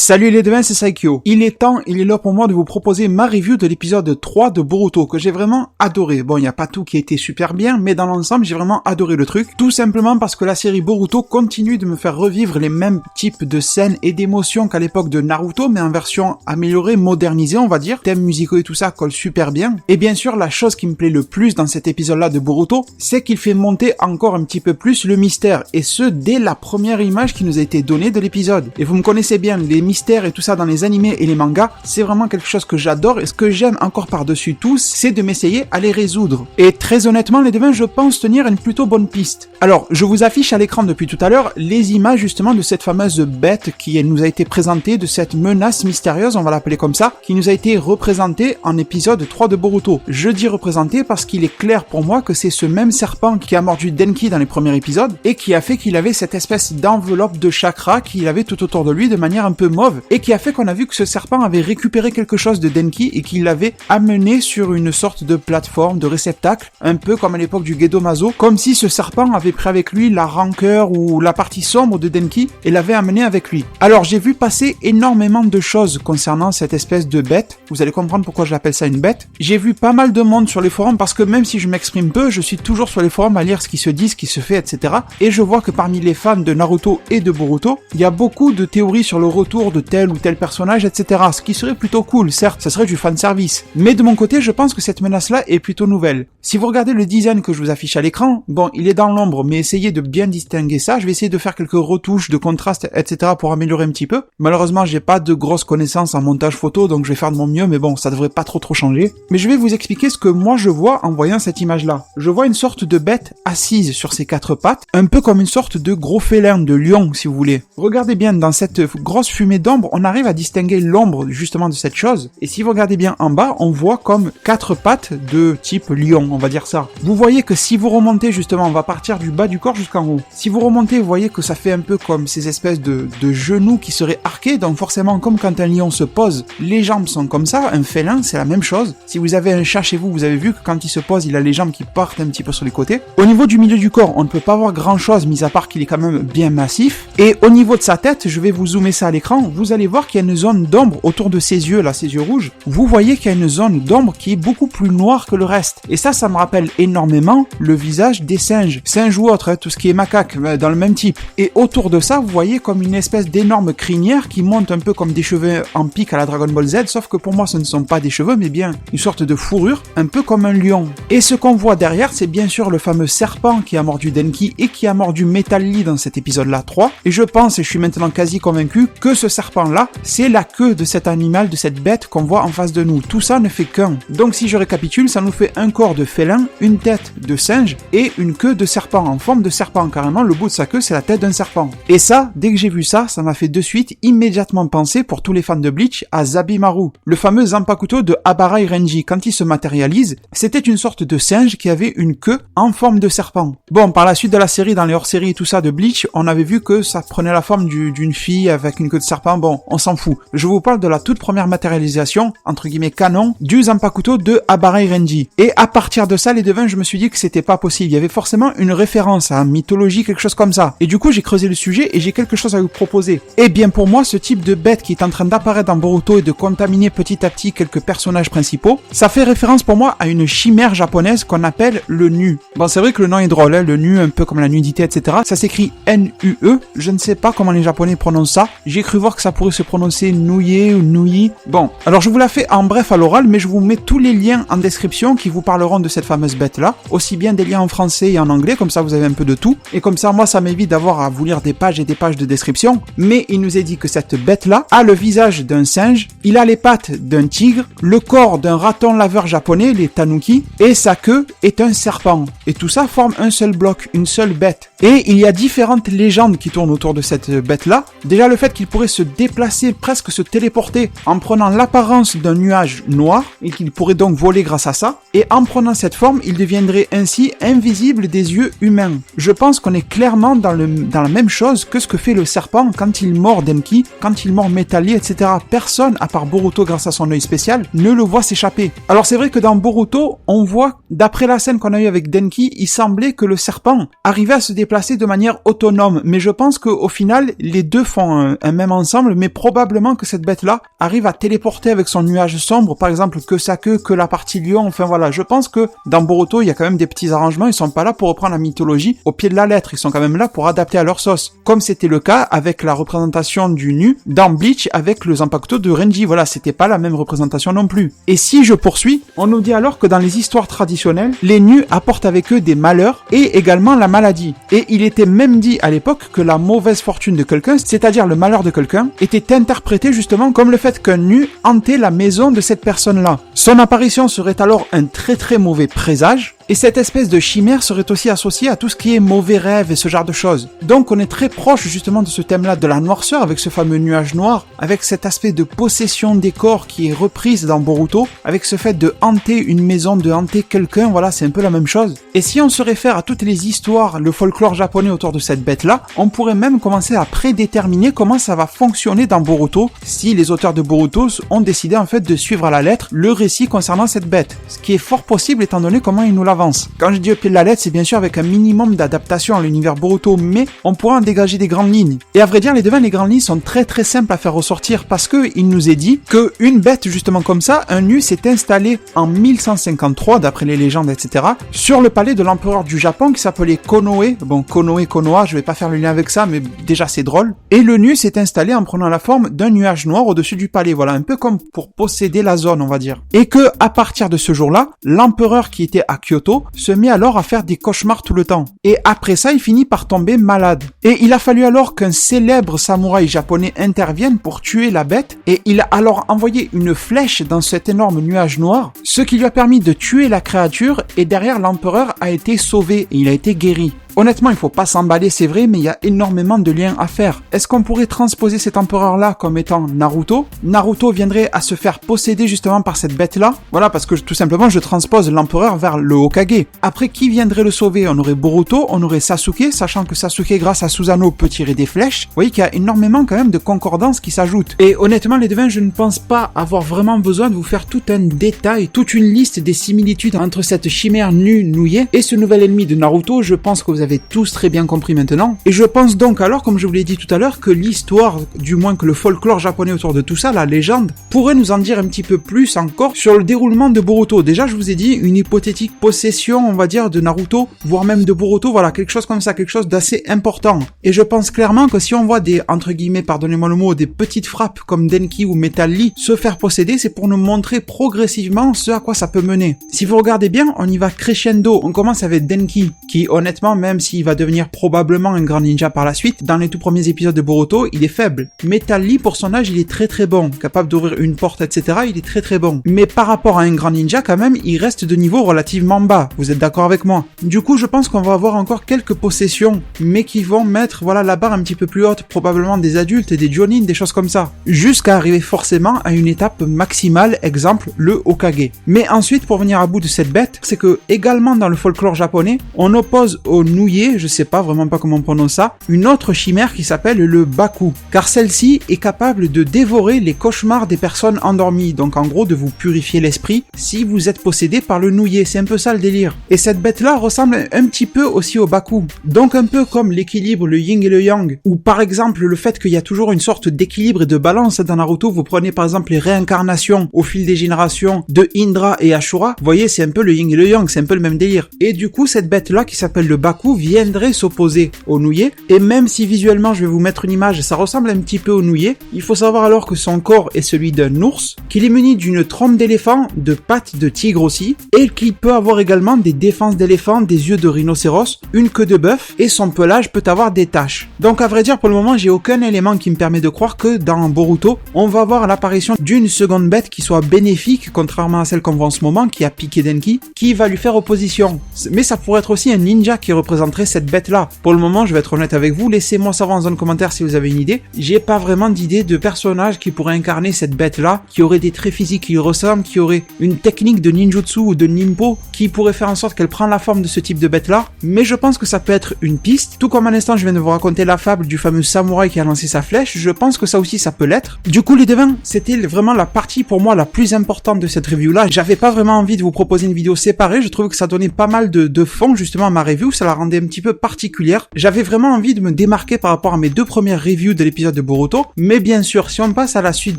Salut les devins, c'est Saikyo. Il est là pour moi de vous proposer ma review de l'épisode 3 de Boruto, que j'ai vraiment adoré. Bon, il n'y a pas tout qui a été super bien, mais dans l'ensemble, j'ai vraiment adoré le truc. Tout simplement parce que la série Boruto continue de me faire revivre les mêmes types de scènes et d'émotions qu'à l'époque de Naruto, mais en version améliorée, modernisée, on va dire. Thèmes musicaux et tout ça colle super bien. Et bien sûr, la chose qui me plaît le plus dans cet épisode-là de Boruto, c'est qu'il fait monter encore un petit peu plus le mystère, et ce, dès la première image qui nous a été donnée de l'épisode. Et vous me connaissez bien, les mystères et tout ça dans les animés et les mangas, c'est vraiment quelque chose que j'adore, et ce que j'aime encore par-dessus tout, c'est de m'essayer à les résoudre. Et très honnêtement, les devins, je pense tenir une plutôt bonne piste. Alors, je vous affiche à l'écran depuis tout à l'heure les images justement de cette fameuse bête qui nous a été présentée, de cette menace mystérieuse, on va l'appeler comme ça, qui nous a été représentée en épisode 3 de Boruto. Je dis représentée parce qu'il est clair pour moi que c'est ce même serpent qui a mordu Denki dans les premiers épisodes, et qui a fait qu'il avait cette espèce d'enveloppe de chakra qu'il avait tout autour de lui de manière un peu mauve, et qui a fait qu'on a vu que ce serpent avait récupéré quelque chose de Denki et qu'il l'avait amené sur une sorte de plateforme, de réceptacle, un peu comme à l'époque du Gedomazo, comme si ce serpent avait pris avec lui la rancœur ou la partie sombre de Denki et l'avait amené avec lui. Alors j'ai vu passer énormément de choses concernant cette espèce de bête, vous allez comprendre pourquoi je l'appelle ça une bête. J'ai vu pas mal de monde sur les forums parce que même si je m'exprime peu, je suis toujours sur les forums à lire ce qui se dit, ce qui se fait, etc. Et je vois que parmi les fans de Naruto et de Boruto, il y a beaucoup de théories sur le retour de tel ou tel personnage, etc. Ce qui serait plutôt cool, certes, ça serait du fanservice. Mais de mon côté, je pense que cette menace-là est plutôt nouvelle. Si vous regardez le design que je vous affiche à l'écran, bon, il est dans l'ombre, mais essayez de bien distinguer ça. Je vais essayer de faire quelques retouches de contraste, etc. pour améliorer un petit peu. Malheureusement, j'ai pas de grosses connaissances en montage photo, donc je vais faire de mon mieux, mais bon, ça devrait pas trop changer. Mais je vais vous expliquer ce que moi je vois en voyant cette image-là. Je vois une sorte de bête assise sur ses quatre pattes, un peu comme une sorte de gros félin, de lion, si vous voulez. Regardez bien, dans cette grosse fumée d'ombre, on arrive à distinguer l'ombre justement de cette chose, et si vous regardez bien en bas, on voit comme quatre pattes de type lion, on va dire ça. Vous voyez que si vous remontez justement, on va partir du bas du corps jusqu'en haut. Si vous remontez, vous voyez que ça fait un peu comme ces espèces de genoux qui seraient arqués, donc forcément comme quand un lion se pose, les jambes sont comme ça, un félin c'est la même chose. Si vous avez un chat chez vous, vous avez vu que quand il se pose, il a les jambes qui partent un petit peu sur les côtés. Au niveau du milieu du corps, on ne peut pas voir grand chose, mis à part qu'il est quand même bien massif. Et au niveau de sa tête, je vais vous zoomer ça à l'écran, vous allez voir qu'il y a une zone d'ombre autour de ses yeux, là, ses yeux rouges. Vous voyez qu'il y a une zone d'ombre qui est beaucoup plus noire que le reste. Et ça me rappelle énormément le visage des singes. Singes ou autres, hein, tout ce qui est macaque, dans le même type. Et autour de ça, vous voyez comme une espèce d'énorme crinière qui monte un peu comme des cheveux en pic à la Dragon Ball Z, sauf que pour moi, ce ne sont pas des cheveux, mais bien une sorte de fourrure, un peu comme un lion. Et ce qu'on voit derrière, c'est bien sûr le fameux serpent qui a mordu Denki et qui a mordu Metal Lee dans cet épisode-là 3. Et je pense, et je suis maintenant quasi convaincu, que ce serpent-là, c'est la queue de cet animal, de cette bête qu'on voit en face de nous. Tout ça ne fait qu'un. Donc si je récapitule, ça nous fait un corps de félin, une tête de singe et une queue de serpent, en forme de serpent. Carrément, le bout de sa queue, c'est la tête d'un serpent. Et ça, dès que j'ai vu ça, ça m'a fait de suite immédiatement penser, pour tous les fans de Bleach, à Zabimaru, le fameux Zanpakuto de Abarai Renji. Quand il se matérialise, c'était une sorte de singe qui avait une queue en forme de serpent. Bon, par la suite de la série, dans les hors-séries et tout ça de Bleach, on avait vu que ça prenait la forme d'une fille avec une queue de serpent. Bon, on s'en fout. Je vous parle de la toute première matérialisation, entre guillemets canon, du Zanpakuto de Abarai Renji. Et à partir de ça, les devins, je me suis dit que c'était pas possible. Il y avait forcément une référence à mythologie, quelque chose comme ça. Et du coup, j'ai creusé le sujet et j'ai quelque chose à vous proposer. Et bien pour moi, ce type de bête qui est en train d'apparaître dans Boruto et de contaminer petit à petit quelques personnages principaux, ça fait référence pour moi à une chimère japonaise qu'on appelle le nu. Bon, c'est vrai que le nom est drôle, hein, le nu, un peu comme la nudité, etc. Ça s'écrit N-U-E. Je ne sais pas comment les japonais prononcent ça. J'ai cru voir que ça pourrait se prononcer nouillé ou nouilli. Bon, alors je vous la fais en bref à l'oral, mais je vous mets tous les liens en description qui vous parleront de cette fameuse bête-là. Aussi bien des liens en français et en anglais, comme ça vous avez un peu de tout. Et comme ça, moi, ça m'évite d'avoir à vous lire des pages et des pages de description. Mais il nous est dit que cette bête-là a le visage d'un singe, il a les pattes d'un tigre, le corps d'un raton laveur japonais, les tanuki, et sa queue est un serpent. Et tout ça forme un seul bloc, une seule bête. Et il y a différentes légendes qui tournent autour de cette bête-là. Déjà le fait qu'il pourrait se déplacer, presque se téléporter, en prenant l'apparence d'un nuage noir, et qu'il pourrait donc voler grâce à ça. Et en prenant cette forme, il deviendrait ainsi invisible des yeux humains. Je pense qu'on est clairement dans la même chose que ce que fait le serpent quand il mord Denki, quand il mord Metal Lee, etc. Personne, à part Boruto grâce à son œil spécial, ne le voit s'échapper. Alors c'est vrai que dans Boruto, on voit, d'après la scène qu'on a eue avec Denki, il semblait que le serpent arrivait à se déplacer déplacer de manière autonome. Mais je pense qu'au final, les deux font un même ensemble, mais probablement que cette bête-là arrive à téléporter avec son nuage sombre, par exemple, que sa queue, que la partie lion, enfin voilà. Je pense que dans Boruto, il y a quand même des petits arrangements, ils sont pas là pour reprendre la mythologie au pied de la lettre, ils sont quand même là pour adapter à leur sauce. Comme c'était le cas avec la représentation du nu dans Bleach avec le Zanpakuto de Renji, voilà, c'était pas la même représentation non plus. Et si je poursuis, on nous dit alors que dans les histoires traditionnelles, les nus apportent avec eux des malheurs et également la maladie. Et il était même dit à l'époque que la mauvaise fortune de quelqu'un, c'est-à-dire le malheur de quelqu'un, était interprété justement comme le fait qu'un nu hantait la maison de cette personne-là. Son apparition serait alors un très très mauvais présage. Et cette espèce de chimère serait aussi associée à tout ce qui est mauvais rêve et ce genre de choses. Donc on est très proche justement de ce thème-là de la noirceur avec ce fameux nuage noir, avec cet aspect de possession des corps qui est reprise dans Boruto, avec ce fait de hanter une maison, de hanter quelqu'un, voilà, c'est un peu la même chose. Et si on se réfère à toutes les histoires, le folklore japonais autour de cette bête-là, on pourrait même commencer à prédéterminer comment ça va fonctionner dans Boruto, si les auteurs de Boruto ont décidé en fait de suivre à la lettre le récit concernant cette bête. Ce qui est fort possible étant donné comment ils nous l'avancent. Quand je dis au pied de la lettre, c'est bien sûr avec un minimum d'adaptation à l'univers Boruto, mais on pourra en dégager des grandes lignes. Et à vrai dire, les grandes lignes sont très très simples à faire ressortir parce que il nous est dit que une bête justement comme ça, un nu s'est installé en 1153, d'après les légendes, etc., sur le palais de l'empereur du Japon qui s'appelait Konoe. Bon, Konoha, je vais pas faire le lien avec ça, mais déjà c'est drôle. Et le nu s'est installé en prenant la forme d'un nuage noir au-dessus du palais, voilà, un peu comme pour posséder la zone, on va dire. Et que, à partir de ce jour-là, l'empereur qui était à Kyoto se met alors à faire des cauchemars tout le temps. Et après ça, il finit par tomber malade. Et il a fallu alors qu'un célèbre samouraï japonais intervienne pour tuer la bête, et il a alors envoyé une flèche dans cet énorme nuage noir, ce qui lui a permis de tuer la créature, et derrière l'empereur a été sauvé, et il a été guéri. Honnêtement, il faut pas s'emballer, c'est vrai, mais il y a énormément de liens à faire. Est-ce qu'on pourrait transposer cet empereur-là comme étant Naruto ? Naruto viendrait à se faire posséder justement par cette bête-là. Voilà, parce que tout simplement, je transpose l'empereur vers le Hokage. Après, qui viendrait le sauver ? On aurait Boruto, on aurait Sasuke, sachant que Sasuke, grâce à Susanoo, peut tirer des flèches. Vous voyez qu'il y a énormément quand même de concordances qui s'ajoutent. Et honnêtement, les devins, je ne pense pas avoir vraiment besoin de vous faire tout un détail, toute une liste des similitudes entre cette chimère nue nouillée et ce nouvel ennemi de Naruto. Je pense que vous avez tous très bien compris maintenant. Et je pense donc alors, comme je vous l'ai dit tout à l'heure, que l'histoire, du moins que le folklore japonais autour de tout ça, la légende, pourrait nous en dire un petit peu plus encore sur le déroulement de Boruto. Déjà, je vous ai dit, une hypothétique possession, on va dire, de Naruto, voire même de Boruto, voilà, quelque chose comme ça, quelque chose d'assez important. Et je pense clairement que si on voit des, entre guillemets, pardonnez-moi le mot, des petites frappes comme Denki ou Metal Lee se faire posséder, c'est pour nous montrer progressivement ce à quoi ça peut mener. Si vous regardez bien, on y va crescendo. On commence avec Denki, qui honnêtement, même s'il va devenir probablement un grand ninja par la suite, dans les tout premiers épisodes de Boruto, il est faible. Metal Lee, pour son âge, il est très très bon. Capable d'ouvrir une porte, etc., il est très très bon. Mais par rapport à un grand ninja, quand même, il reste de niveau relativement bas. Vous êtes d'accord avec moi ? Du coup, je pense qu'on va avoir encore quelques possessions, mais qui vont mettre, voilà, la barre un petit peu plus haute, probablement des adultes, des Jonin, des choses comme ça. Jusqu'à arriver forcément à une étape maximale, exemple, le Hokage. Mais ensuite, pour venir à bout de cette bête, c'est que, également dans le folklore japonais, on oppose au nouillé, je sais pas vraiment pas comment on prononce ça, une autre chimère qui s'appelle le Baku. Car celle-ci est capable de dévorer les cauchemars des personnes endormies, donc en gros de vous purifier l'esprit si vous êtes possédé par le nouillé, c'est un peu ça le délire. Et cette bête-là ressemble un petit peu aussi au Baku. Donc un peu comme l'équilibre, le yin et le yang, ou par exemple le fait qu'il y a toujours une sorte d'équilibre et de balance dans Naruto, vous prenez par exemple les réincarnations au fil des générations de Indra et Ashura, vous voyez c'est un peu le yin et le yang, c'est un peu le même délire. Et du coup cette bête-là qui s'appelle le Baku viendrait s'opposer au nouillé, et même si visuellement je vais vous mettre une image, ça ressemble un petit peu au nouillé, il faut savoir alors que son corps est celui d'un ours, qu'il est muni d'une trompe d'éléphant, de pattes de tigre aussi, et qu'il peut avoir également des défenses d'éléphant, des yeux de rhinocéros, une queue de bœuf, et son pelage peut avoir des taches. Donc à vrai dire pour le moment j'ai aucun élément qui me permet de croire que dans Boruto, on va voir l'apparition d'une seconde bête qui soit bénéfique, contrairement à celle qu'on voit en ce moment, qui a piqué Denki, qui va lui faire opposition. Mais ça pourrait être aussi un ninja qui représenterait cette bête-là. Pour le moment, je vais être honnête avec vous, laissez-moi savoir en zone commentaire si vous avez une idée. J'ai pas vraiment d'idée de personnage qui pourrait incarner cette bête-là, qui aurait des traits physiques qui lui ressemblent, qui aurait une technique de ninjutsu ou de nimpo, qui pourrait faire en sorte qu'elle prenne la forme de ce type de bête-là. Mais je pense que ça peut être une piste. Tout comme à l'instant, je viens de vous raconter la fable du fameux samouraï qui a lancé sa flèche, je pense que ça aussi, ça peut l'être. Du coup, les devins, c'était vraiment la partie pour moi la plus importante de cette review-là. J'avais pas vraiment envie de vous proposer une vidéo séparée, je trouve que ça donnait pas mal de fond justement à ma review, ça la rendait rendait un petit peu particulière. J'avais vraiment envie de me démarquer par rapport à mes 2 premières reviews de l'épisode de Boruto, mais bien sûr, si on passe à la suite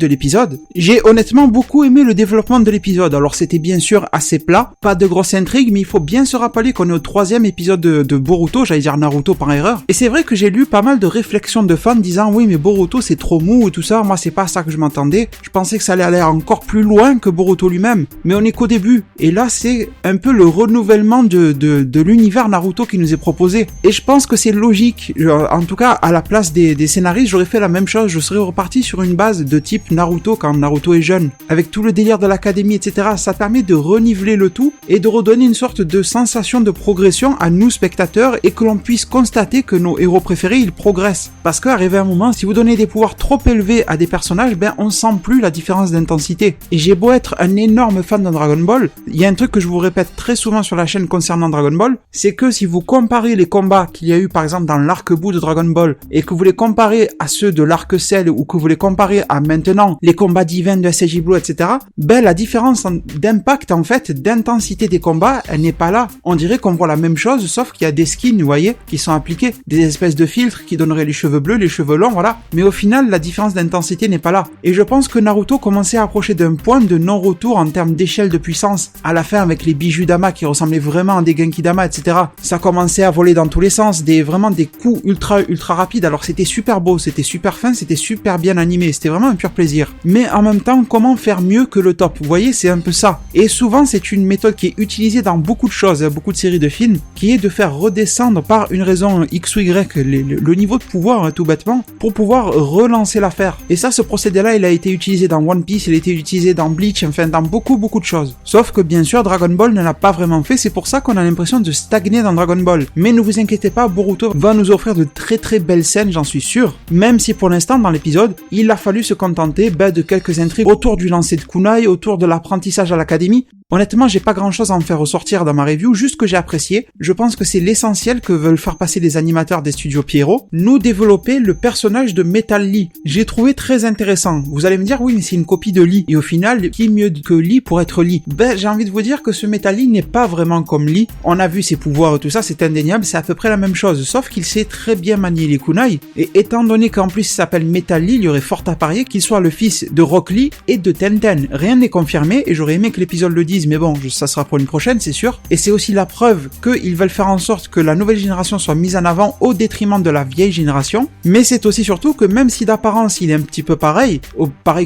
de l'épisode, j'ai honnêtement beaucoup aimé le développement de l'épisode. Alors c'était bien sûr assez plat, pas de grosse intrigue, mais il faut bien se rappeler qu'on est au 3e épisode de Boruto, j'allais dire Naruto par erreur. Et c'est vrai que j'ai lu pas mal de réflexions de fans disant oui mais Boruto c'est trop mou et tout ça, moi c'est pas ça que je m'attendais, je pensais que ça allait aller encore plus loin que Boruto lui-même, mais on est qu'au début, et là c'est un peu le renouvellement de l'univers Naruto qui nous est proposé, et je pense que c'est logique. En tout cas à la place des scénaristes j'aurais fait la même chose, je serais reparti sur une base de type Naruto quand Naruto est jeune, avec tout le délire de l'académie etc, ça permet de reniveler le tout et de redonner une sorte de sensation de progression à nous spectateurs et que l'on puisse constater que nos héros préférés ils progressent, parce qu'arrivé à un moment si vous donnez des pouvoirs trop élevés à des personnages, ben on sent plus la différence d'intensité. Et j'ai beau être un énorme fan de Dragon Ball, il y a un truc que je vous répète très souvent sur la chaîne concernant Dragon Ball, c'est que si vous comparez les combats qu'il y a eu par exemple dans l'arc Buu de Dragon Ball et que vous les comparez à ceux de l'arc Cell ou que vous les comparez à maintenant les combats divins de SSJ Blue etc, ben la différence d'impact en fait, d'intensité des combats, elle n'est pas là. On dirait qu'on voit la même chose sauf qu'il y a des skins, vous voyez, qui sont appliqués, des espèces de filtres qui donneraient les cheveux bleus, les cheveux longs, voilà. Mais au final, la différence d'intensité n'est pas là. Et je pense que Naruto commençait à approcher d'un point de non-retour en termes d'échelle de puissance. À la fin, avec les bijoux Dama qui ressemblaient vraiment à des Genki Dama, etc. Ça commençait à voler dans tous les sens, vraiment des coups ultra rapides. Alors c'était super beau, c'était super fin, c'était super bien animé, c'était vraiment un pur plaisir. Mais en même temps, comment faire mieux que le top? Vous voyez, c'est un peu ça. Et souvent, c'est une méthode qui est utilisée dans beaucoup de choses, beaucoup de séries de films, qui est de faire redescendre par une raison X ou Y le niveau de pouvoir, hein, tout bêtement, pour pouvoir relancer l'affaire. Et ça, ce procédé-là, il a été utilisé dans One Piece, il a été utilisé dans Bleach, enfin dans beaucoup de choses. Sauf que bien sûr, Dragon Ball ne l'a pas vraiment fait, c'est pour ça qu'on a l'impression de stagner dans Dragon Ball. Mais ne vous inquiétez pas, Boruto va nous offrir de très belles scènes, j'en suis sûr. Même si pour l'instant, dans l'épisode, il a fallu se contenter de quelques intrigues autour du lancer de kunai, autour de l'apprentissage à l'académie. Honnêtement, j'ai pas grand chose à en faire ressortir dans ma review, juste que j'ai apprécié. Je pense que c'est l'essentiel que veulent faire passer les animateurs des studios Pierrot, nous développer le personnage de Metal Lee. J'ai trouvé très intéressant. Vous allez me dire, oui, mais c'est une copie de Lee. Et au final, qui mieux que Lee pour être Lee? J'ai envie de vous dire que ce Metal Lee n'est pas vraiment comme Lee. On a vu ses pouvoirs et tout ça, c'est indéniable, c'est à peu près la même chose, sauf qu'il sait très bien manier les kunai. Et étant donné qu'en plus il s'appelle Metal Lee, il y aurait fort à parier qu'il soit le fils de Rock Lee et de Tenten. Rien n'est confirmé, et j'aurais aimé que l'épisode le dise, mais bon, ça sera pour une prochaine, c'est sûr. Et c'est aussi la preuve qu'ils veulent faire en sorte que la nouvelle génération soit mise en avant au détriment de la vieille génération. Mais c'est aussi surtout que même si d'apparence il est un petit peu pareil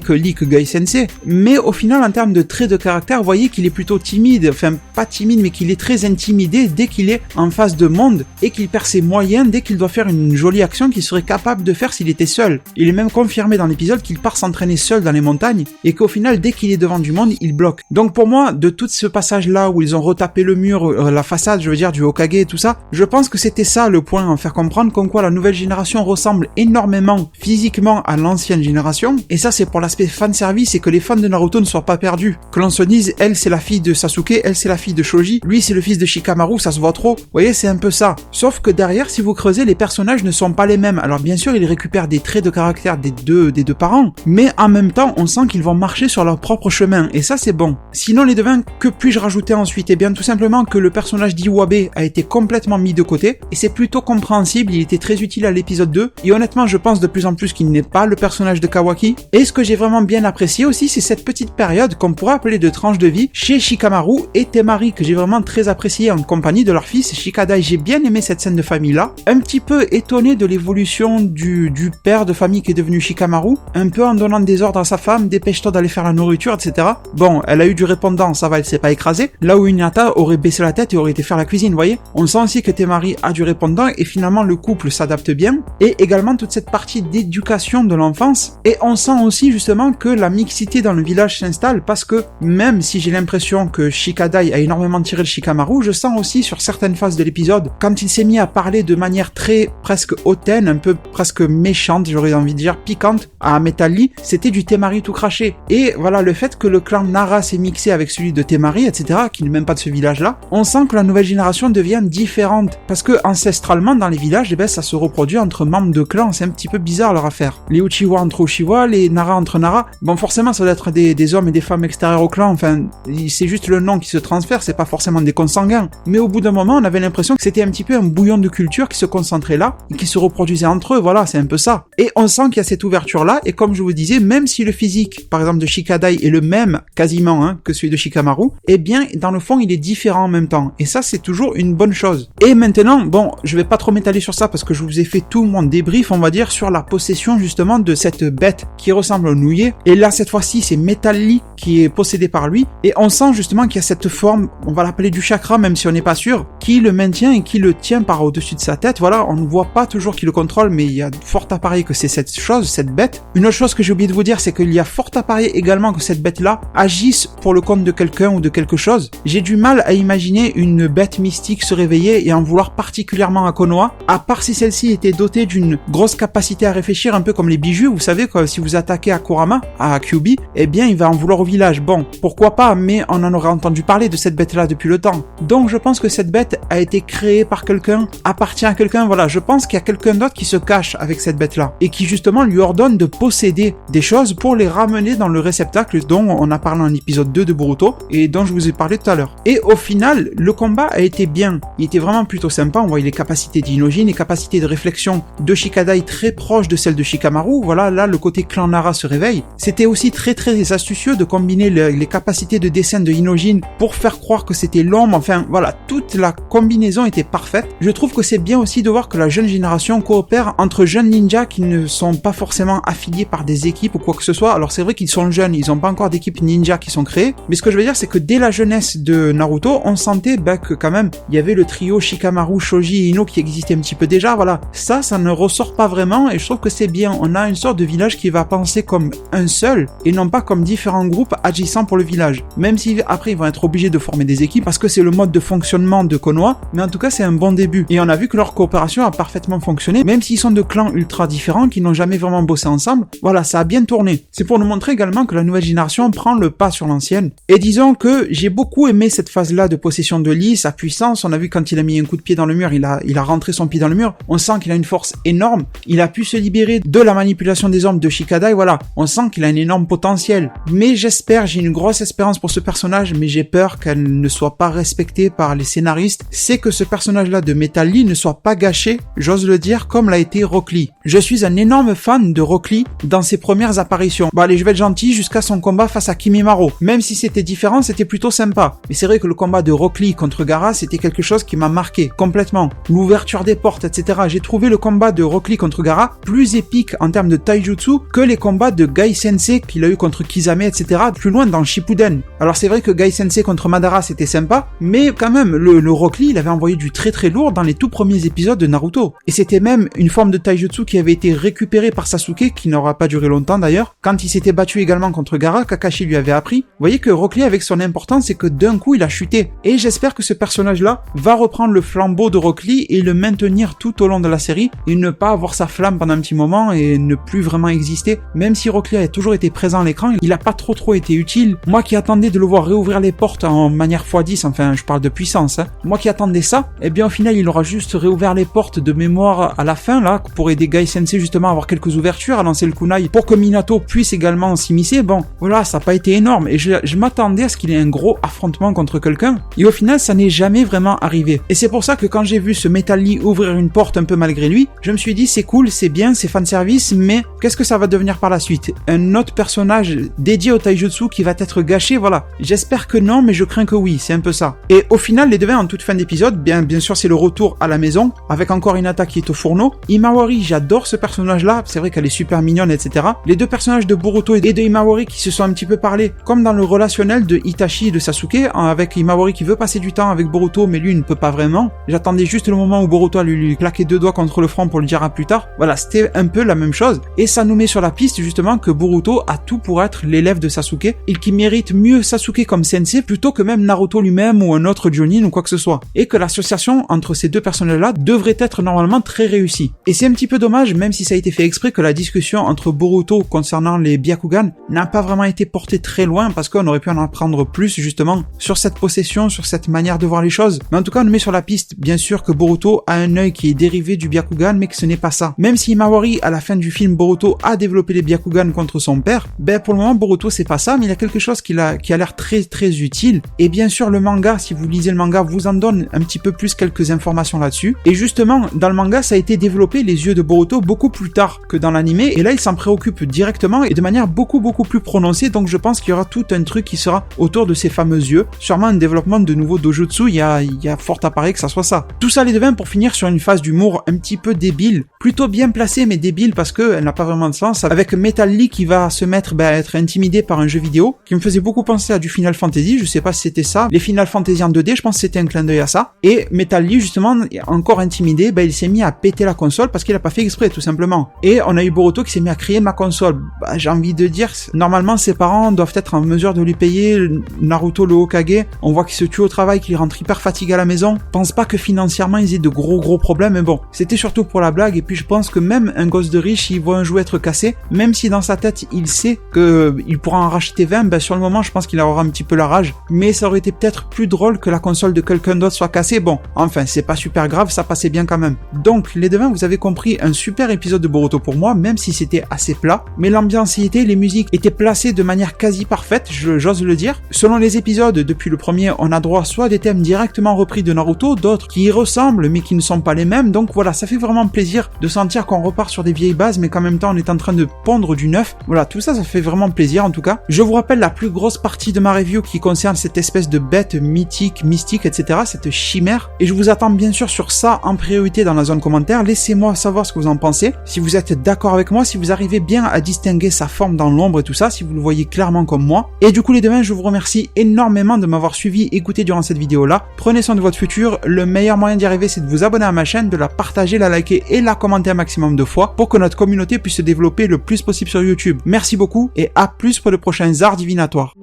que Lee, que Gai Sensei, mais au final en termes de traits de caractère, vous voyez qu'il est plutôt timide, enfin pas timide, mais qu'il est très intimidé dès qu'il est en face de monde et qu'il perd ses moyens dès qu'il doit faire une jolie action qu'il serait capable de faire s'il était seul. Il est même confirmé dans l'épisode qu'il part s'entraîner seul dans les montagnes et qu'au final dès qu'il est devant du monde, il bloque. Donc pour moi, de tout ce passage là où ils ont retapé le mur, la façade je veux dire du Hokage et tout ça, je pense que c'était ça le point, en faire comprendre comme quoi la nouvelle génération ressemble énormément physiquement à l'ancienne génération, et ça c'est pour l'aspect fanservice et que les fans de Naruto ne soient pas perdus, que l'on se dise elle c'est la fille de Sasuke, elle c'est la fille de Shoji, lui c'est le fils de Shikamaru, ça se voit trop, vous voyez c'est un peu ça. Sauf que derrière si vous creusez, les personnages ne sont pas les mêmes. Alors bien sûr ils récupèrent des traits de caractère des deux parents, mais en même temps on sent qu'ils vont marcher sur leur propre chemin, et ça c'est bon. Sinon les devins, que puis-je rajouter ensuite? Eh bien tout simplement que le personnage d'Iwabe a été complètement mis de côté, et c'est plutôt compréhensible, il était très utile à l'épisode 2, et honnêtement je pense de plus en plus qu'il n'est pas le personnage de Kawaki. Et ce que j'ai vraiment bien apprécié aussi, c'est cette petite période qu'on pourrait appeler de tranche de vie chez Shikamaru et Temari, que j'ai vraiment très apprécié en compagnie de leur fils Shikadai. J'ai bien aimé cette scène de famille là, un petit peu étonné de l'évolution du père de famille qui est devenu Shikamaru, un peu en donnant des ordres à sa femme, dépêche-toi d'aller faire la nourriture, etc. Bon, elle a eu du répondant, ça va, elle s'est pas écrasée, là où Hinata aurait baissé la tête et aurait été faire la cuisine, vous voyez. On sent aussi que Temari a du répondant et finalement le couple s'adapte bien, et également toute cette partie d'éducation de l'enfance, et on sent aussi justement que la mixité dans le village s'installe, parce que même si j'ai l'impression que Shikadai a énormément tiré le Shikamaru, je sens aussi sur certaines phases de l'épisode, quand il s'est mis à parler de manière très presque hautaine, un peu presque méchante, j'aurais envie de dire piquante, à Metal Lee, c'était du Temari tout craché. Et voilà, le fait que le clan Nara s'est mixé avec celui celui de Temari, etc., qui n'est même pas de ce village-là, on sent que la nouvelle génération devient différente. Parce que ancestralement, dans les villages, eh ben, ça se reproduit entre membres de clans, c'est un petit peu bizarre leur affaire. Les Uchiwa entre Uchiwa, les Nara entre Nara, bon forcément ça doit être des hommes et des femmes extérieurs au clan, enfin c'est juste le nom qui se transfère, c'est pas forcément des consanguins. Mais au bout d'un moment, on avait l'impression que c'était un petit peu un bouillon de culture qui se concentrait là, et qui se reproduisait entre eux, voilà, c'est un peu ça. Et on sent qu'il y a cette ouverture-là, et comme je vous disais, même si le physique, par exemple de Shikadai, est le même, quasiment, que celui de Shikamaru, eh bien, dans le fond, il est différent en même temps. Et ça, c'est toujours une bonne chose. Et maintenant, bon, je vais pas trop m'étaler sur ça, parce que je vous ai fait tout mon débrief, on va dire, sur la possession, justement, de cette bête qui ressemble au nouillet. Et là, cette fois-ci, c'est Metal Lee qui est possédé par lui. Et on sent justement qu'il y a cette forme, on va l'appeler du chakra, même si on n'est pas sûr, qui le maintient et qui le tient par au-dessus de sa tête. Voilà, on ne voit pas toujours qui le contrôle, mais il y a fort à parier que c'est cette chose, cette bête. Une autre chose que j'ai oublié de vous dire, c'est qu'il y a fort à parier également que cette bête-là agisse pour le compte de quelqu'un ou de quelque chose. J'ai du mal à imaginer une bête mystique se réveiller et en vouloir particulièrement à Konoha, à part si celle-ci était dotée d'une grosse capacité à réfléchir, un peu comme les bijoux, vous savez, quoi, si vous attaquez à Kurama, à Kyuubi, eh bien il va en vouloir au village. Bon, pourquoi pas, mais on en aurait entendu parler de cette bête-là depuis le temps. Donc je pense que cette bête a été créée par quelqu'un, appartient à quelqu'un, voilà, je pense qu'il y a quelqu'un d'autre qui se cache avec cette bête-là, et qui justement lui ordonne de posséder des choses pour les ramener dans le réceptacle dont on a parlé en épisode 2 de Boruto, et dont je vous ai parlé tout à l'heure. Et au final, le combat a été bien, il était vraiment plutôt sympa, on voyait les capacités d'Hyojin, les capacités de réflexion de Shikadai très proches de celles de Shikamaru, voilà, là le côté clan Nara se réveille. C'était aussi très astucieux de combiner les capacités de dessin de Hyojin pour faire croire que c'était l'ombre, enfin voilà, toute la combinaison était parfaite. Je trouve que c'est bien aussi de voir que la jeune génération coopère entre jeunes ninjas qui ne sont pas forcément affiliés par des équipes ou quoi que ce soit. Alors c'est vrai qu'ils sont jeunes, ils n'ont pas encore d'équipes ninja qui sont créées, mais ce que je veux dire c'est que dès la jeunesse de Naruto, on sentait que quand même, il y avait le trio Shikamaru, Shoji et Ino qui existait un petit peu déjà, voilà. Ça ne ressort pas vraiment et je trouve que c'est bien. On a une sorte de village qui va penser comme un seul et non pas comme différents groupes agissant pour le village. Même si après ils vont être obligés de former des équipes parce que c'est le mode de fonctionnement de Konoha, mais en tout cas c'est un bon début. Et on a vu que leur coopération a parfaitement fonctionné, même s'ils sont de clans ultra différents qui n'ont jamais vraiment bossé ensemble. Voilà, ça a bien tourné. C'est pour nous montrer également que la nouvelle génération prend le pas sur l'ancienne. Et disons que j'ai beaucoup aimé cette phase-là de possession de Lee, sa puissance. On a vu quand il a mis un coup de pied dans le mur, il a rentré son pied dans le mur. On sent qu'il a une force énorme. Il a pu se libérer de la manipulation des ombres de Shikadai, voilà. On sent qu'il a un énorme potentiel. Mais j'ai une grosse espérance pour ce personnage, mais j'ai peur qu'elle ne soit pas respectée par les scénaristes. C'est que ce personnage-là de Metal Lee ne soit pas gâché, j'ose le dire, comme l'a été Rock Lee. Je suis un énorme fan de Rock Lee dans ses premières apparitions. Bon allez, je vais être gentil, jusqu'à son combat face à Kimimaro. Même si c'était différent, c'était plutôt sympa. Mais c'est vrai que le combat de Rock Lee contre Gaara, c'était quelque chose qui m'a marqué complètement. L'ouverture des portes, etc. J'ai trouvé le combat de Rock Lee contre Gaara plus épique en termes de taijutsu que les combats de Gai Sensei qu'il a eu contre Kisame, etc. plus loin dans Shippuden. Alors c'est vrai que Gai Sensei contre Madara c'était sympa, mais quand même le Rock Lee il avait envoyé du très lourd dans les tout premiers épisodes de Naruto. Et c'était même une forme de taijutsu qui avait été récupérée par Sasuke, qui n'aura pas duré longtemps d'ailleurs. Quand il s'était battu également contre Gaara, Kakashi lui avait appris. Vous voyez que Rock Lee avec son importance, c'est que d'un coup il a chuté. Et j'espère que ce personnage-là va reprendre le flambeau de Rock Lee et le maintenir tout au long de la série et ne pas avoir sa flamme pendant un petit moment et ne plus vraiment exister. Même si Rock Lee a toujours été présent à l'écran, il a pas trop été utile. Moi qui attendais de le voir réouvrir les portes en manière x10, enfin je parle de puissance, moi qui attendais ça, eh bien au final il aura juste réouvert les portes de mémoire à la fin là, pour aider Gai Sensei justement à avoir quelques ouvertures, à lancer le kunai pour que Minato puisse également s'immiscer. Bon, voilà, ça n'a pas été énorme et je m'attendais à ce qu'il ait un gros affrontement contre quelqu'un et au final ça n'est jamais vraiment arrivé. Et c'est pour ça que quand j'ai vu ce Metal Lee ouvrir une porte un peu malgré lui, je me suis dit c'est cool, c'est bien, c'est fanservice, mais qu'est-ce que ça va devenir par la suite? Un autre personnage dédié au taijutsu qui va être gâché, voilà. J'espère que non, mais je crains que oui, c'est un peu ça. Et au final, les devins en toute fin d'épisode, bien sûr c'est le retour à la maison, avec encore Hinata qui est au fourneau. Himawari, j'adore ce personnage-là, c'est vrai qu'elle est super mignonne, etc. Les deux personnages de Boruto et de Himawari qui se sont un petit peu parlé, comme dans le relationnel de Itachi et de Sasuke, avec Himawari qui veut passer du temps avec Boruto, mais lui il ne peut pas vraiment. J'attendais juste le moment où Boruto allait lui claquer deux doigts contre le front pour lui dire à plus tard. Voilà, c'était un peu la même chose, et ça nous met sur la piste justement que Boruto a tout pour être l'élève de Sasuke, et qu'il mérite mieux Sasuke comme sensei plutôt que même Naruto lui-même ou un autre Jonin ou quoi que ce soit, et que l'association entre ces deux personnages-là devrait être normalement très réussie. Et c'est un petit peu dommage, même si ça a été fait exprès, que la discussion entre Boruto concernant les Byakugan n'a pas vraiment été portée très loin, parce qu'on aurait pu en apprendre plus justement sur cette possession, sur cette manière de voir les choses. Mais en tout cas, on nous met sur la piste, bien sûr, que Boruto a un œil qui est dérivé du Byakugan, mais que ce n'est pas ça. Même si Himawari, à la fin du film, Boruto a développé les Byakugan contre son père, pour le moment, Boruto c'est pas ça, mais il y a quelque chose qui a l'air très utile. Et bien sûr, le manga, si vous lisez le manga, vous en donne un petit peu plus quelques informations là-dessus. Et justement, dans le manga, ça a été développé, les yeux de Boruto, beaucoup plus tard que dans l'animé, et là, il s'en préoccupe directement et de manière beaucoup plus prononcée, donc je pense qu'il y aura tout un truc qui sera autour de ces fameux yeux. Sûrement un développement de nouveaux dojutsu, il y a fort à parier que ça soit ça. Tout ça les devint pour finir sur une phase d'humour un petit peu débile, plutôt bien placée mais débile parce que elle n'a pas vraiment de sens, avec Metal Lee qui va se mettre à être intimidé par un jeu vidéo, qui me faisait beaucoup penser à du Final Fantasy, je sais pas si c'était ça, les Final Fantasy en 2D, je pense que c'était un clin d'œil à ça, et Metal Lee justement, encore intimidé, il s'est mis à péter la console parce qu'il a pas fait exprès tout simplement. Et on a eu Boruto qui s'est mis à crier ma console. J'ai envie de dire, normalement ses parents doivent être en mesure de lui payer. Naruto le Hokage, on voit qu'il se tue au travail, qu'il rentre hyper fatigué à la maison. Je pense pas que financièrement ils aient de gros problèmes, mais bon, c'était surtout pour la blague. Et puis je pense que même un gosse de riche, il voit un jouet être cassé, même si dans sa tête il sait qu'il pourra en racheter 20, sur le moment je pense qu'il aura un petit peu la rage, mais ça aurait été peut-être plus drôle que la console de quelqu'un d'autre soit cassée. Bon, enfin c'est pas super grave, ça passait bien quand même. Donc les devins, vous avez compris, un super épisode de Boruto pour moi, même si c'était assez plat, mais l'ambiance y était, les musiques étaient placées de manière quasi parfaite, j'ose le dire. Selon les épisodes, depuis le premier, on a droit soit à des thèmes directement repris de Naruto, d'autres qui y ressemblent mais qui ne sont pas les mêmes, donc voilà, ça fait vraiment plaisir de sentir qu'on repart sur des vieilles bases mais qu'en même temps on est en train de pondre du neuf. Voilà, tout ça, ça fait vraiment plaisir en tout cas. Je vous rappelle la plus grosse partie de ma review qui concerne cette espèce de bête mythique, mystique, etc., cette chimère, et je vous attends bien sûr sur ça en priorité dans la zone commentaire. Laissez-moi savoir ce que vous en pensez, si vous êtes d'accord avec moi, si vous arrivez bien à distinguer sa forme dans l'ombre et tout ça, si vous le voyez clairement comme moi. Et du coup les devins, je vous remercie énormément de m'avoir suivi, écouté durant cette vidéo là. Prenez soin de votre futur, le meilleur moyen d'y arriver c'est de vous abonner à ma chaîne, de la partager, la liker et la commenter un maximum de fois pour que notre communauté puisse se développer le plus possible sur YouTube. Merci beaucoup et à plus pour de prochains arts divinatoires.